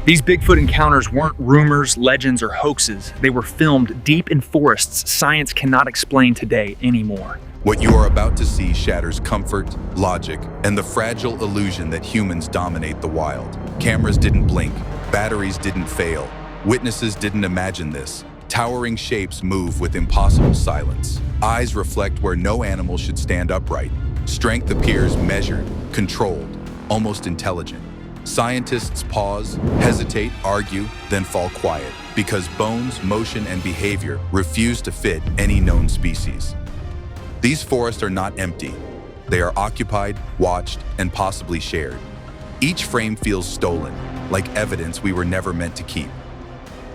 These Bigfoot encounters weren't rumors, legends, or hoaxes. They were filmed deep in forests science cannot explain today anymore. What you are about to see shatters comfort, logic, and the fragile illusion that humans dominate the wild. Cameras didn't blink, batteries didn't fail, witnesses didn't imagine this. Towering shapes move with impossible silence. Eyes reflect where no animal should stand upright. Strength appears measured, controlled, almost intelligent. Scientists pause, hesitate, argue, then fall quiet, because bones, motion, and behavior refuse to fit any known species. These forests are not empty. They are occupied, watched, and possibly shared. Each frame feels stolen, like evidence we were never meant to keep.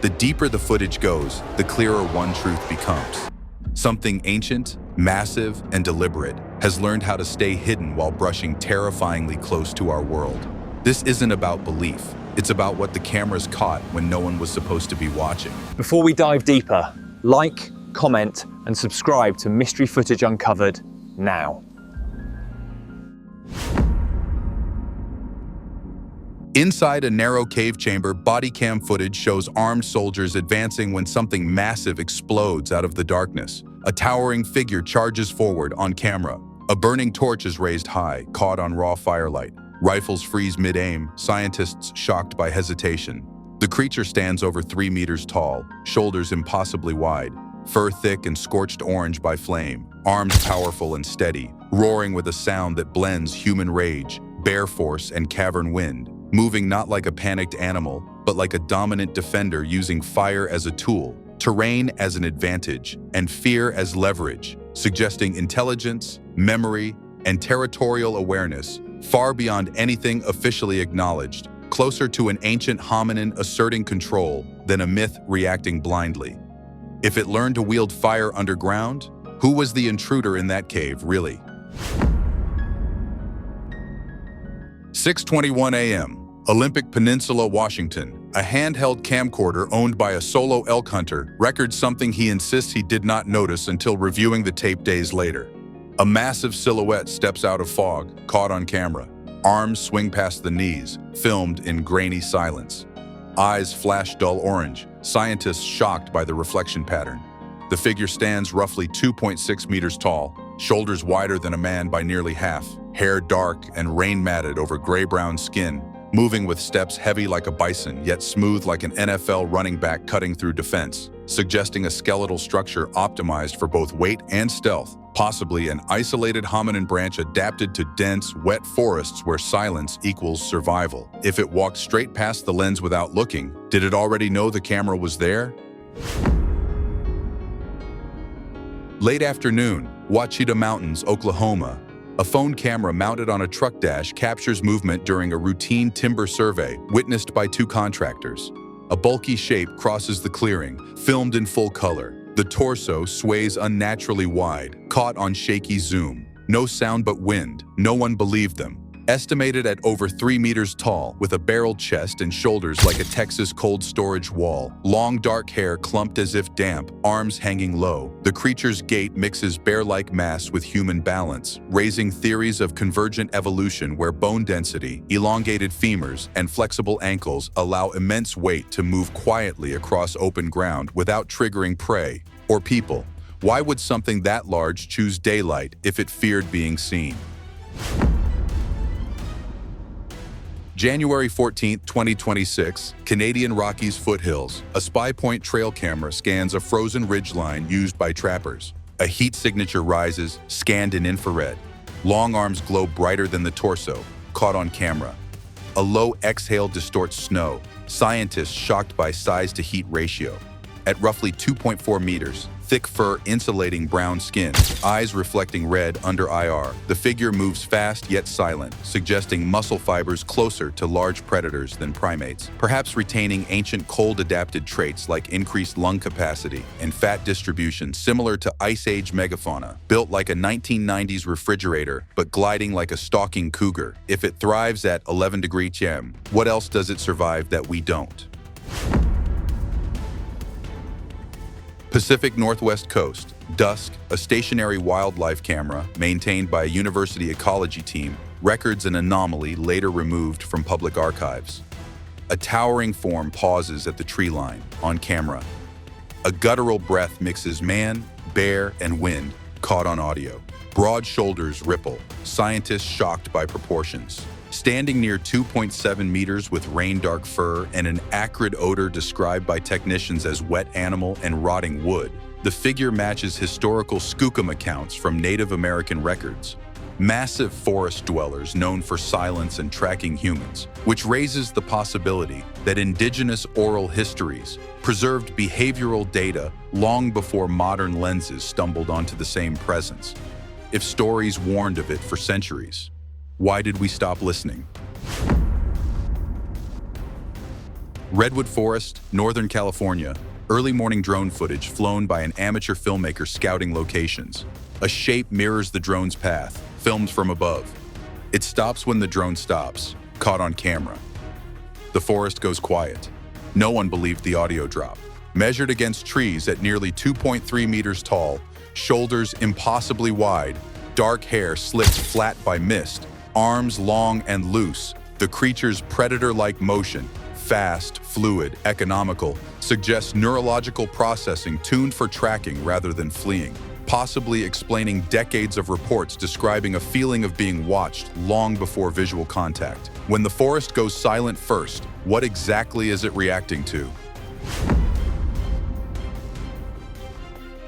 The deeper the footage goes, the clearer one truth becomes. Something ancient, massive, and deliberate has learned how to stay hidden while brushing terrifyingly close to our world. This isn't about belief. It's about what the cameras caught when no one was supposed to be watching. Before we dive deeper, like, comment, and subscribe to Mystery Footage Uncovered now. Inside a narrow cave chamber, body cam footage shows armed soldiers advancing when something massive explodes out of the darkness. A towering figure charges forward on camera. A burning torch is raised high, caught on raw firelight. Rifles freeze mid-aim, scientists shocked by hesitation. The creature stands over 3 meters tall, shoulders impossibly wide, fur thick and scorched orange by flame, arms powerful and steady, roaring with a sound that blends human rage, bear force, and cavern wind, moving not like a panicked animal, but like a dominant defender using fire as a tool, terrain as an advantage, and fear as leverage, suggesting intelligence, memory, and territorial awareness far beyond anything officially acknowledged, closer to an ancient hominin asserting control than a myth reacting blindly. If it learned to wield fire underground, who was the intruder in that cave, really? 6:21 a.m., Olympic Peninsula, Washington. A handheld camcorder owned by a solo elk hunter records something he insists he did not notice until reviewing the tape days later. A massive silhouette steps out of fog, caught on camera. Arms swing past the knees, filmed in grainy silence. Eyes flash dull orange, scientists shocked by the reflection pattern. The figure stands roughly 2.6 meters tall, shoulders wider than a man by nearly half, hair dark and rain-matted over gray-brown skin, moving with steps heavy like a bison, yet smooth like an NFL running back cutting through defense, suggesting a skeletal structure optimized for both weight and stealth, possibly an isolated hominin branch adapted to dense, wet forests where silence equals survival. If it walked straight past the lens without looking, did it already know the camera was there? Late afternoon, Ouachita Mountains, Oklahoma. A phone camera mounted on a truck dash captures movement during a routine timber survey witnessed by 2 contractors. A bulky shape crosses the clearing, filmed in full color. The torso sways unnaturally wide, caught on shaky zoom. No sound but wind. No one believed them. Estimated at over 3 meters tall, with a barreled chest and shoulders like a Texas cold storage wall. Long dark hair clumped as if damp, arms hanging low. The creature's gait mixes bear-like mass with human balance, raising theories of convergent evolution where bone density, elongated femurs, and flexible ankles allow immense weight to move quietly across open ground without triggering prey or people. Why would something that large choose daylight if it feared being seen? January 14, 2026, Canadian Rockies foothills. A spy point trail camera scans a frozen ridgeline used by trappers. A heat signature rises, scanned in infrared. Long arms glow brighter than the torso, caught on camera. A low exhale distorts snow. Scientists shocked by size-to-heat ratio. At roughly 2.4 meters, thick fur insulating brown skin, eyes reflecting red under IR. The figure moves fast yet silent, suggesting muscle fibers closer to large predators than primates, perhaps retaining ancient cold-adapted traits like increased lung capacity and fat distribution similar to Ice Age megafauna, built like a 1990s refrigerator but gliding like a stalking cougar. If it thrives at 11 degrees Chem, what else does it survive that we don't? Pacific Northwest Coast, dusk, a stationary wildlife camera maintained by a university ecology team records an anomaly later removed from public archives. A towering form pauses at the tree line, on camera. A guttural breath mixes man, bear, and wind, caught on audio. Broad shoulders ripple, scientists shocked by proportions. Standing near 2.7 meters with rain-dark fur and an acrid odor described by technicians as wet animal and rotting wood, the figure matches historical skookum accounts from Native American records. Massive forest dwellers known for silence and tracking humans, which raises the possibility that indigenous oral histories preserved behavioral data long before modern lenses stumbled onto the same presence. If stories warned of it for centuries, why did we stop listening? Redwood Forest, Northern California. Early morning drone footage flown by an amateur filmmaker scouting locations. A shape mirrors the drone's path, filmed from above. It stops when the drone stops, caught on camera. The forest goes quiet. No one believed the audio drop. Measured against trees at nearly 2.3 meters tall, shoulders impossibly wide, dark hair slicked flat by mist, arms long and loose, the creature's predator-like motion, fast, fluid, economical, suggests neurological processing tuned for tracking rather than fleeing, possibly explaining decades of reports describing a feeling of being watched long before visual contact. When the forest goes silent first, what exactly is it reacting to?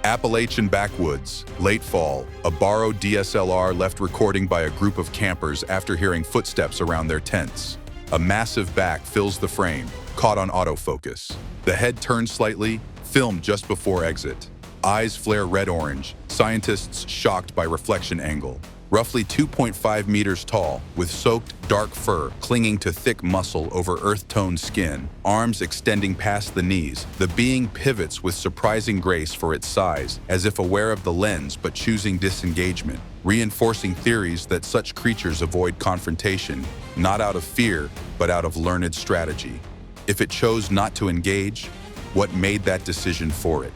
Appalachian backwoods, late fall, a borrowed DSLR left recording by a group of campers after hearing footsteps around their tents. A massive back fills the frame, caught on autofocus. The head turns slightly, filmed just before exit. Eyes flare red-orange, scientists shocked by reflection angle. Roughly 2.5 meters tall, with soaked, dark fur clinging to thick muscle over earth-toned skin, arms extending past the knees, the being pivots with surprising grace for its size, as if aware of the lens but choosing disengagement, reinforcing theories that such creatures avoid confrontation, not out of fear, but out of learned strategy. If it chose not to engage, what made that decision for it?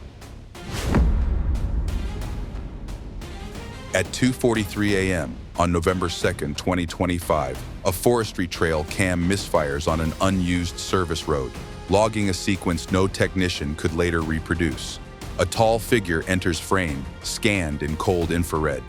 At 2:43 a.m. on November 2nd, 2025, a forestry trail cam misfires on an unused service road, logging a sequence no technician could later reproduce. A tall figure enters frame, scanned in cold infrared.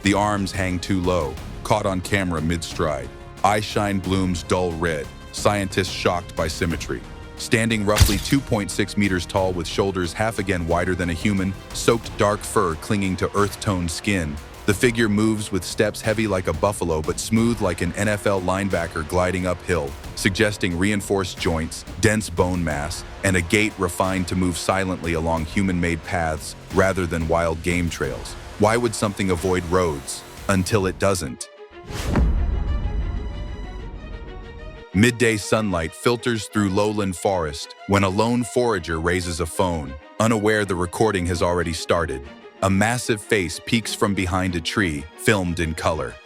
The arms hang too low, caught on camera mid-stride. Eyeshine blooms dull red, scientists shocked by symmetry. Standing roughly 2.6 meters tall with shoulders half again wider than a human, soaked dark fur clinging to earth-toned skin, the figure moves with steps heavy like a buffalo but smooth like an NFL linebacker gliding uphill, suggesting reinforced joints, dense bone mass, and a gait refined to move silently along human-made paths rather than wild game trails. Why would something avoid roads until it doesn't? Midday sunlight filters through lowland forest when a lone forager raises a phone, unaware the recording has already started. A massive face peeks from behind a tree, filmed in color.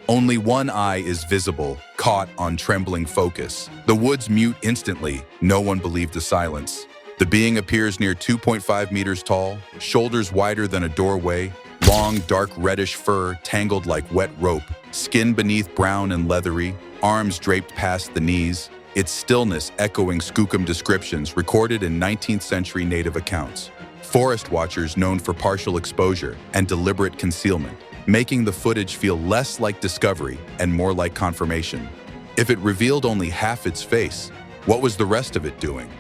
Only one eye is visible, caught on trembling focus. The woods mute instantly. No one believed the silence. The being appears near 2.5 meters tall, shoulders wider than a doorway, long, dark reddish fur tangled like wet rope, skin beneath brown and leathery, arms draped past the knees, its stillness echoing skookum descriptions recorded in 19th century native accounts. Forest watchers known for partial exposure and deliberate concealment, making the footage feel less like discovery and more like confirmation. If it revealed only half its face, what was the rest of it doing?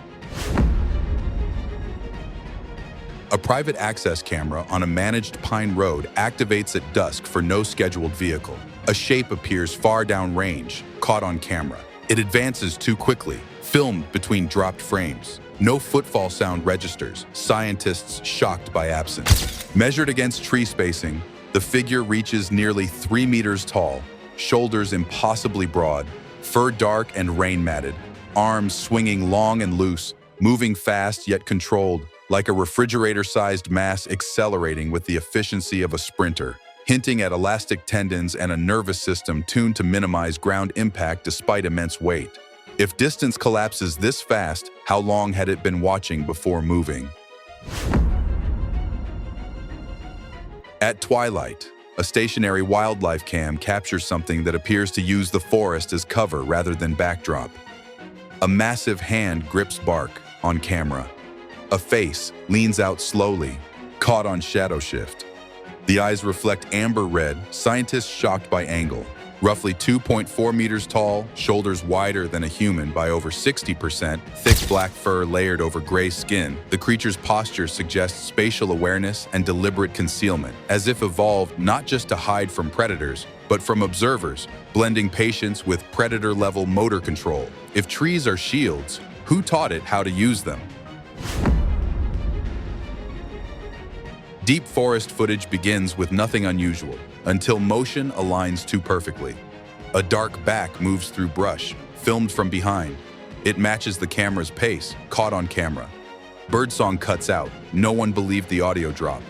A private access camera on a managed pine road activates at dusk for no scheduled vehicle. A shape appears far down range, caught on camera. It advances too quickly, filmed between dropped frames. No footfall sound registers, scientists shocked by absence. Measured against tree spacing, the figure reaches nearly 3 meters tall, shoulders impossibly broad, fur dark and rain-matted, arms swinging long and loose, moving fast yet controlled, like a refrigerator-sized mass accelerating with the efficiency of a sprinter, hinting at elastic tendons and a nervous system tuned to minimize ground impact despite immense weight. If distance collapses this fast, how long had it been watching before moving? At twilight, a stationary wildlife cam captures something that appears to use the forest as cover rather than backdrop. A massive hand grips bark on camera. A face leans out slowly, caught on shadow shift. The eyes reflect amber red, scientists shocked by angle. Roughly 2.4 meters tall, shoulders wider than a human by over 60%, thick black fur layered over gray skin, the creature's posture suggests spatial awareness and deliberate concealment, as if evolved not just to hide from predators, but from observers, blending patience with predator-level motor control. If trees are shields, who taught it how to use them? Deep forest footage begins with nothing unusual, until motion aligns too perfectly. A dark back moves through brush, filmed from behind. It matches the camera's pace, caught on camera. Birdsong cuts out. No one believed the audio drop.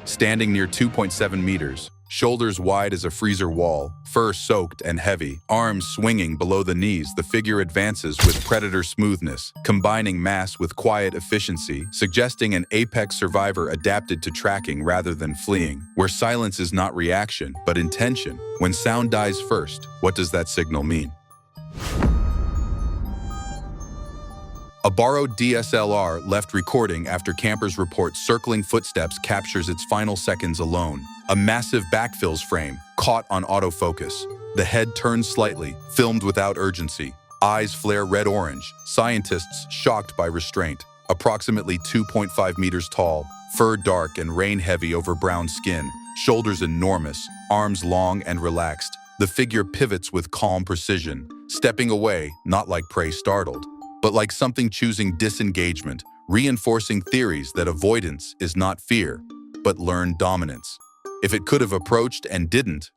Standing near 2.7 meters, shoulders wide as a freezer wall, fur soaked and heavy, arms swinging below the knees, the figure advances with predator smoothness, combining mass with quiet efficiency, suggesting an apex survivor adapted to tracking rather than fleeing, where silence is not reaction, but intention. When sound dies first, what does that signal mean? A borrowed DSLR left recording after campers report circling footsteps captures its final seconds alone. A massive backfills frame, caught on autofocus. The head turns slightly, filmed without urgency. Eyes flare red-orange. Scientists shocked by Restraint. Approximately 2.5 meters tall, fur dark and rain-heavy over brown skin. Shoulders enormous, arms long and relaxed. The figure pivots with calm precision, stepping away, not like prey startled, but like something choosing disengagement, reinforcing theories that avoidance is not fear, but learned dominance. If it could have approached and didn't,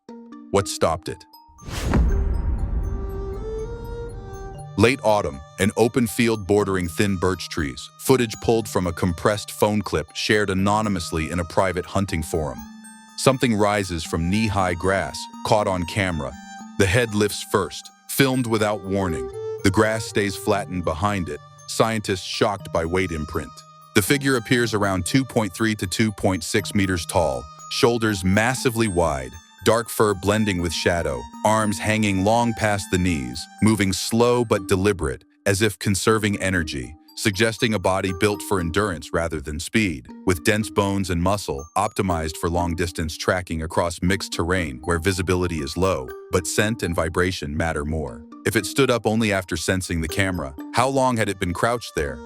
what stopped it? Late autumn, an open field bordering thin birch trees, footage pulled from a compressed phone clip shared anonymously in a private hunting forum. Something rises from knee-high grass, caught on camera. The head lifts first, filmed without warning. The grass stays flattened behind it, scientists shocked by weight imprint. The figure appears around 2.3 to 2.6 meters tall, shoulders massively wide, dark fur blending with shadow, arms hanging long past the knees, moving slow but deliberate, as if conserving energy, suggesting a body built for endurance rather than speed, with dense bones and muscle, optimized for long-distance tracking across mixed terrain where visibility is low, but scent and vibration matter more. If it stood up only after sensing the camera, how long had it been crouched there?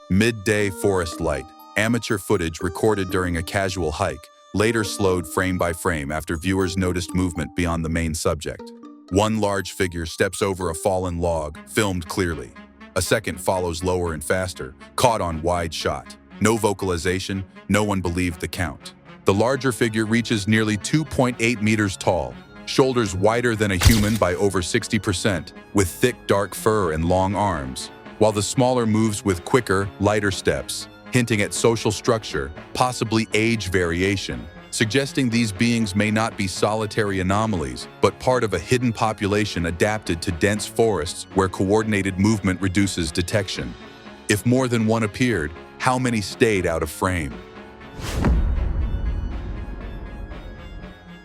Midday forest light. Amateur footage recorded during a casual hike, later slowed frame by frame after viewers noticed movement beyond the main subject. One large figure steps over a fallen log, filmed clearly. A second follows lower and faster, caught on wide shot. No vocalization, no one believed the count. The larger figure reaches nearly 2.8 meters tall, shoulders wider than a human by over 60%, with thick dark fur and long arms, while the smaller moves with quicker, lighter steps, hinting at social structure, possibly age variation, suggesting these beings may not be solitary anomalies, but part of a hidden population adapted to dense forests where coordinated movement reduces detection. If more than one appeared, how many stayed out of frame?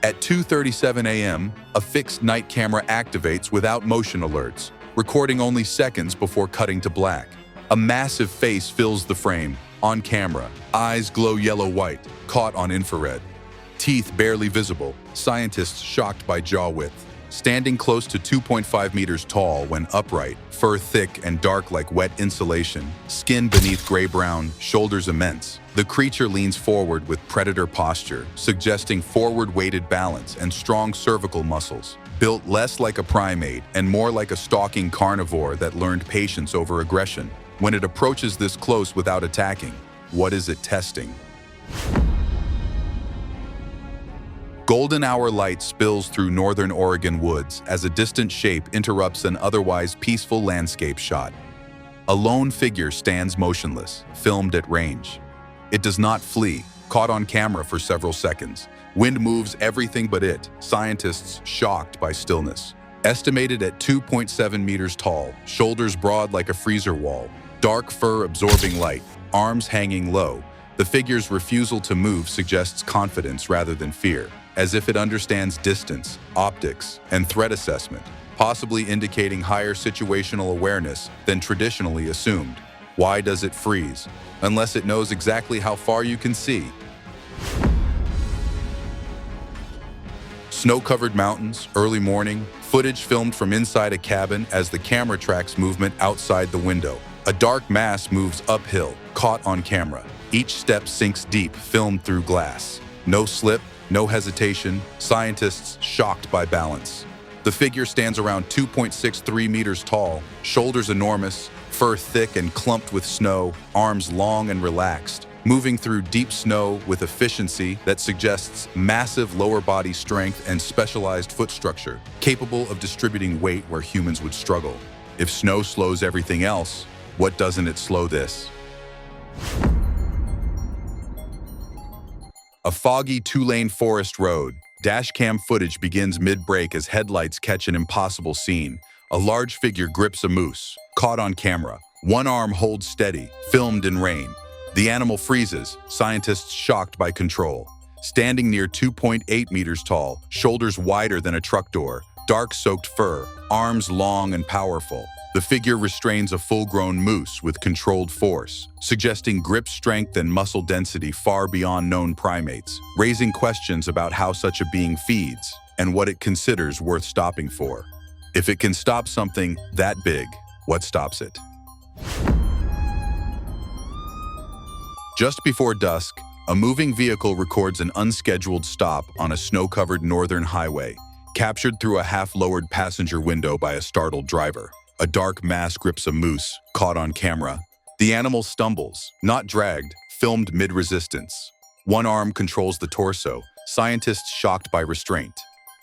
At 2:37 a.m., a fixed night camera activates without motion alerts, recording only seconds before cutting to black. A massive face fills the frame, on camera. Eyes glow yellow-white, caught on infrared. Teeth barely visible, scientists shocked by jaw width. Standing close to 2.5 meters tall when upright, fur thick and dark like wet insulation, skin beneath gray-brown, shoulders immense. The creature leans forward with predator posture, suggesting forward-weighted balance and strong cervical muscles. Built less like a primate and more like a stalking carnivore that learned patience over aggression. When it approaches this close without attacking, what is it testing? Golden hour light spills through northern Oregon woods as a distant shape interrupts an otherwise peaceful landscape shot. A lone figure stands motionless, filmed at range. It does not flee, caught on camera for several seconds. Wind moves everything but it, scientists shocked by stillness. Estimated at 2.7 meters tall, shoulders broad like a freezer wall, dark fur absorbing light, arms hanging low, the figure's refusal to move suggests confidence rather than fear, as if it understands distance, optics, and threat assessment. possibly indicating higher situational awareness than traditionally assumed. Why does it freeze? Unless it knows exactly how far you can see. Snow-covered mountains, early morning, footage filmed from inside a cabin as the camera tracks movement outside the window. A dark mass moves uphill, caught on camera. Each step sinks deep, filmed through glass. No slip, no hesitation, scientists shocked by balance. The figure stands around 2.63 meters tall, shoulders enormous, fur thick and clumped with snow, arms long and relaxed, moving through deep snow with efficiency that suggests massive lower body strength and specialized foot structure, capable of distributing weight where humans would struggle. If snow slows everything else, what doesn't it slow this? A foggy two-lane forest road. Dashcam footage begins mid-break as headlights catch an impossible scene. A large figure grips a moose, caught on camera. One arm holds steady, filmed in rain. The animal freezes, scientists shocked by control. Standing near 2.8 meters tall, shoulders wider than a truck door, dark-soaked fur, arms long and powerful. The figure restrains a full-grown moose with controlled force, suggesting grip strength and muscle density far beyond known primates, raising questions about how such a being feeds and what it considers worth stopping for. If it can stop something that big, what stops it? Just before dusk, a moving vehicle records an unscheduled stop on a snow-covered northern highway, captured through a half-lowered passenger window by a startled driver. A dark mass grips a moose, caught on camera. The animal stumbles, not dragged, filmed mid-resistance. One arm controls the torso, scientists shocked by restraint.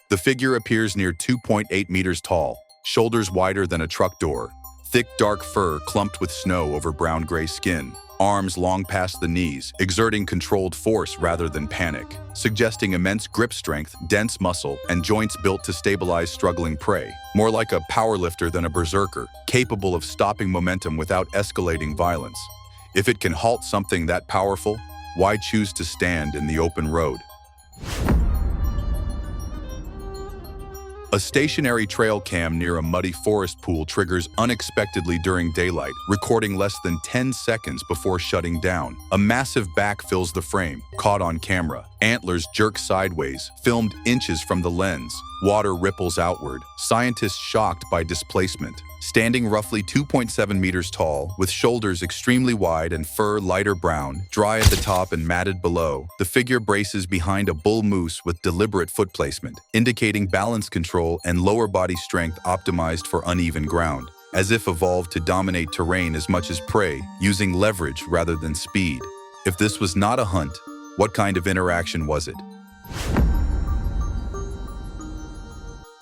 The figure appears near 2.8 meters tall, shoulders wider than a truck door, thick dark fur clumped with snow over brown-gray skin, arms long past the knees, exerting controlled force rather than panic, suggesting immense grip strength, dense muscle, and joints built to stabilize struggling prey. More like a powerlifter than a berserker, capable of stopping momentum without escalating violence. If it can halt something that powerful, why choose to stand in the open road? A stationary trail cam near a muddy forest pool triggers unexpectedly during daylight, recording less than 10 seconds before shutting down. A massive back fills the frame, caught on camera. Antlers jerk sideways, filmed inches from the lens. Water ripples outward, scientists shocked by displacement. Standing roughly 2.7 meters tall, with shoulders extremely wide and fur lighter brown, dry at the top and matted below, the figure braces behind a bull moose with deliberate foot placement, indicating balance control and lower body strength optimized for uneven ground, as if evolved to dominate terrain as much as prey, using leverage rather than speed. If this was not a hunt, what kind of interaction was it?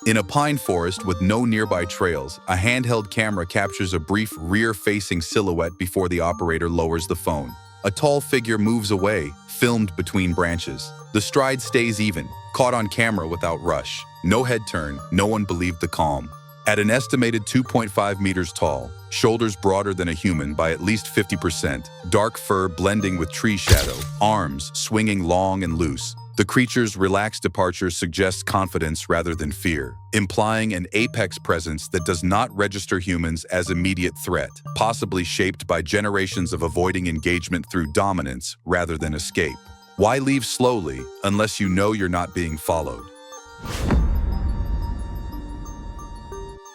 In a pine forest with no nearby trails, a handheld camera captures a brief rear-facing silhouette before the operator lowers the phone. A tall figure moves away, filmed between branches. The stride stays even, caught on camera without rush. No head turn, no one believed the calm. At an estimated 2.5 meters tall, shoulders broader than a human by at least 50%, dark fur blending with tree shadow, arms swinging long and loose. The creature's relaxed departure suggests confidence rather than fear, implying an apex presence that does not register humans as immediate threat, possibly shaped by generations of avoiding engagement through dominance rather than escape. Why leave slowly unless you know you're not being followed?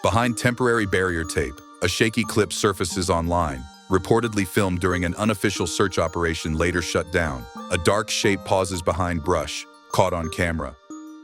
Behind temporary barrier tape, a shaky clip surfaces online, reportedly filmed during an unofficial search operation later shut down. A dark shape pauses behind brush, caught on camera.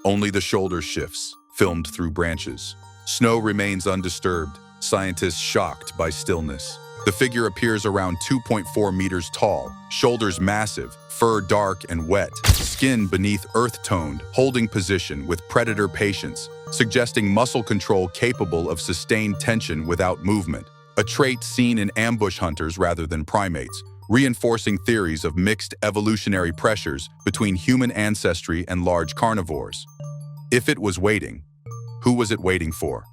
Only the shoulder shifts, filmed through branches. Snow remains undisturbed, scientists shocked by stillness. The figure appears around 2.4 meters tall, shoulders massive, fur dark and wet, skin beneath earth-toned, holding position with predator patience, suggesting muscle control capable of sustained tension without movement. A trait seen in ambush hunters rather than primates, reinforcing theories of mixed evolutionary pressures between human ancestry and large carnivores. If it was waiting, who was it waiting for?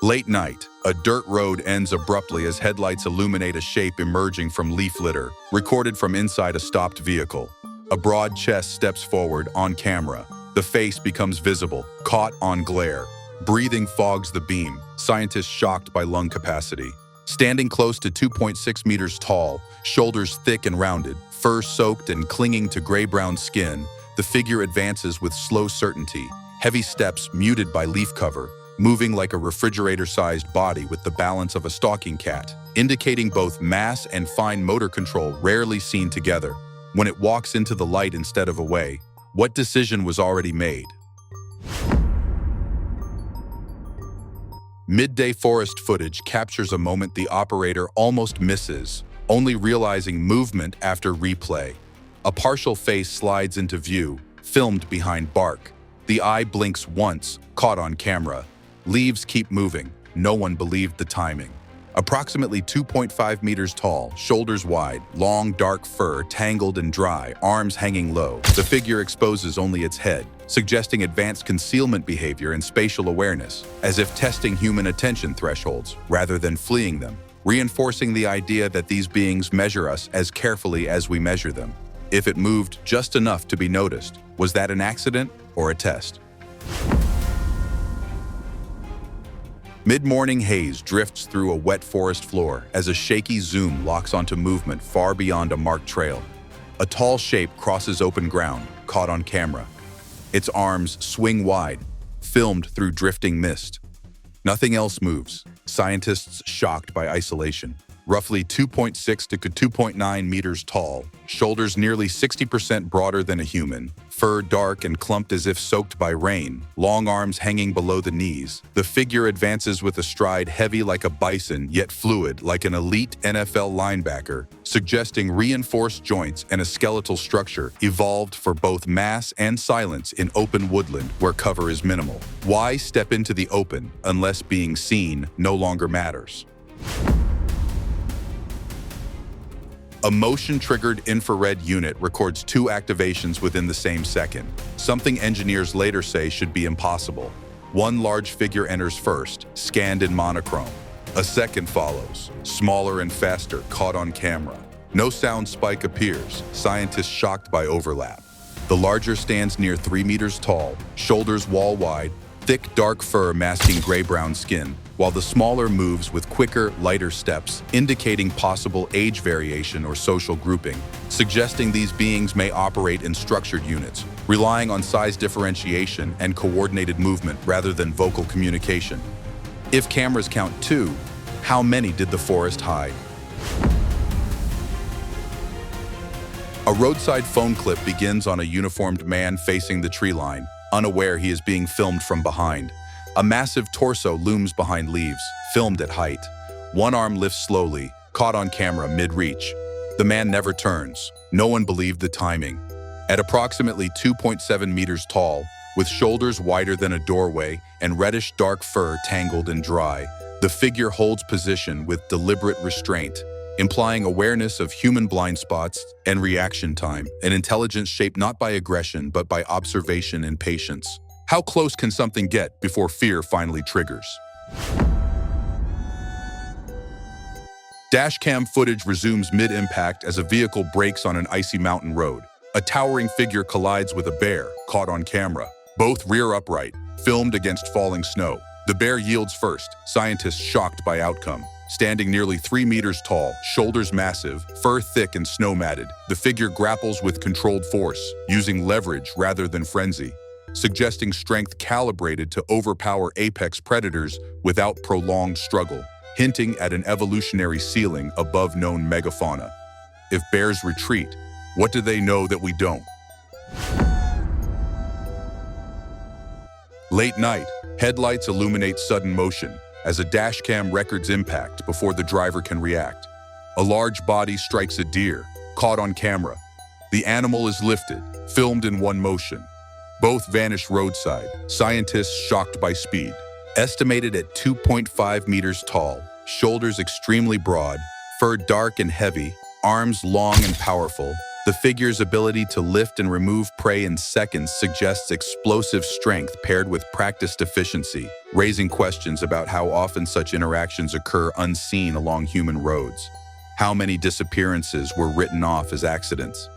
Late night, a dirt road ends abruptly as headlights illuminate a shape emerging from leaf litter, recorded from inside a stopped vehicle. A broad chest steps forward on camera, The face becomes visible, caught on glare. Breathing fogs the beam, scientists shocked by lung capacity. Standing close to 2.6 meters tall, shoulders thick and rounded, fur soaked and clinging to gray-brown skin, the figure advances with slow certainty, heavy steps muted by leaf cover, moving like a refrigerator-sized body with the balance of a stalking cat, indicating both mass and fine motor control rarely seen together. When it walks into the light instead of away, what decision was already made? Midday forest footage captures a moment the operator almost misses, only realizing movement after replay. A partial face slides into view, filmed behind bark. The eye blinks once, caught on camera. Leaves keep moving. No one believed the timing. Approximately 2.5 meters tall, shoulders wide, long dark fur tangled and dry, arms hanging low. The figure exposes only its head, suggesting advanced concealment behavior and spatial awareness, as if testing human attention thresholds rather than fleeing them, reinforcing the idea that these beings measure us as carefully as we measure them. If it moved just enough to be noticed, was that an accident or a test? Mid-morning haze drifts through a wet forest floor as a shaky zoom locks onto movement far beyond a marked trail. A tall shape crosses open ground, caught on camera. Its arms swing wide, filmed through drifting mist. Nothing else moves, scientists shocked by isolation. Roughly 2.6 to 2.9 meters tall, shoulders nearly 60% broader than a human, fur dark and clumped as if soaked by rain, long arms hanging below the knees. The figure advances with a stride heavy like a bison, yet fluid like an elite NFL linebacker, suggesting reinforced joints and a skeletal structure evolved for both mass and silence in open woodland where cover is minimal. Why step into the open unless being seen no longer matters? A motion-triggered infrared unit records 2 activations within the same second, something engineers later say should be impossible. One large figure enters first, scanned in monochrome. A second follows, smaller and faster, caught on camera. No sound spike appears, scientists shocked by overlap. The larger stands near 3 meters tall, shoulders wall-wide, thick dark fur masking gray-brown skin, while the smaller moves with quicker, lighter steps, indicating possible age variation or social grouping, suggesting these beings may operate in structured units, relying on size differentiation and coordinated movement rather than vocal communication. If cameras count 2, how many did the forest hide? A roadside phone clip begins on a uniformed man facing the tree line, unaware he is being filmed from behind. A massive torso looms behind leaves, filmed at height. One arm lifts slowly, caught on camera mid-reach. The man never turns. No one believed the timing. At approximately 2.7 meters tall, with shoulders wider than a doorway and reddish dark fur tangled and dry, the figure holds position with deliberate restraint, implying awareness of human blind spots and reaction time, an intelligence shaped not by aggression but by observation and patience. How close can something get before fear finally triggers? Dashcam footage resumes mid-impact as a vehicle brakes on an icy mountain road. A towering figure collides with a bear, caught on camera. Both rear upright, filmed against falling snow. The bear yields first, scientists shocked by outcome. Standing nearly 3 meters tall, shoulders massive, fur thick and snow-matted, the figure grapples with controlled force, using leverage rather than frenzy, suggesting strength calibrated to overpower apex predators without prolonged struggle, hinting at an evolutionary ceiling above known megafauna. If bears retreat, what do they know that we don't? Late night, headlights illuminate sudden motion as a dashcam records impact before the driver can react. A large body strikes a deer, caught on camera. The animal is lifted, filmed in one motion. Both vanish roadside, scientists shocked by speed. Estimated at 2.5 meters tall, shoulders extremely broad, fur dark and heavy, arms long and powerful, the figure's ability to lift and remove prey in seconds suggests explosive strength paired with practiced efficiency, raising questions about how often such interactions occur unseen along human roads. How many disappearances were written off as accidents?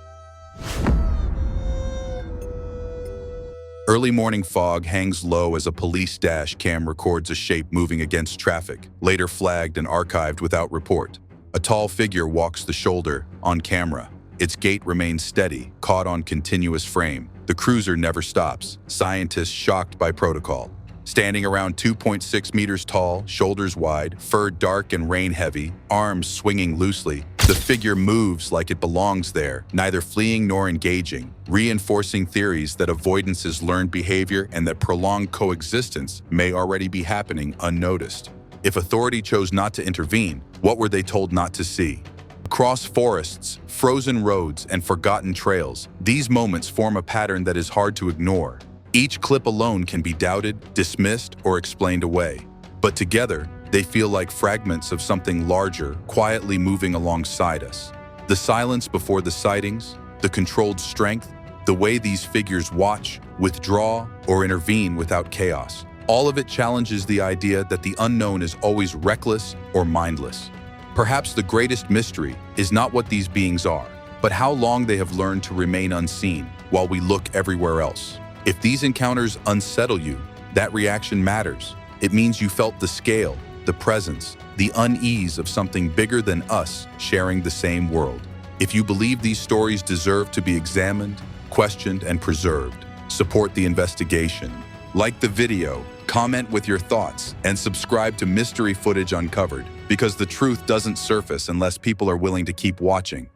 Early morning fog hangs low as a police dash cam records a shape moving against traffic, later flagged and archived without report. A tall figure walks the shoulder, on camera. Its gait remains steady, caught on continuous frame. The cruiser never stops, scientists shocked by protocol. Standing around 2.6 meters tall, shoulders wide, fur dark and rain-heavy, arms swinging loosely, the figure moves like it belongs there, neither fleeing nor engaging, reinforcing theories that avoidance is learned behavior and that prolonged coexistence may already be happening unnoticed. If authority chose not to intervene, what were they told not to see? Across forests, frozen roads, and forgotten trails, these moments form a pattern that is hard to ignore. Each clip alone can be doubted, dismissed, or explained away. But together, they feel like fragments of something larger, quietly moving alongside us. The silence before the sightings, the controlled strength, the way these figures watch, withdraw, or intervene without chaos. All of it challenges the idea that the unknown is always reckless or mindless. Perhaps the greatest mystery is not what these beings are, but how long they have learned to remain unseen while we look everywhere else. If these encounters unsettle you, that reaction matters. It means you felt the scale, the presence, the unease of something bigger than us sharing the same world. If you believe these stories deserve to be examined, questioned, and preserved, support the investigation. Like the video, comment with your thoughts, and subscribe to Mystery Footage Uncovered, because the truth doesn't surface unless people are willing to keep watching.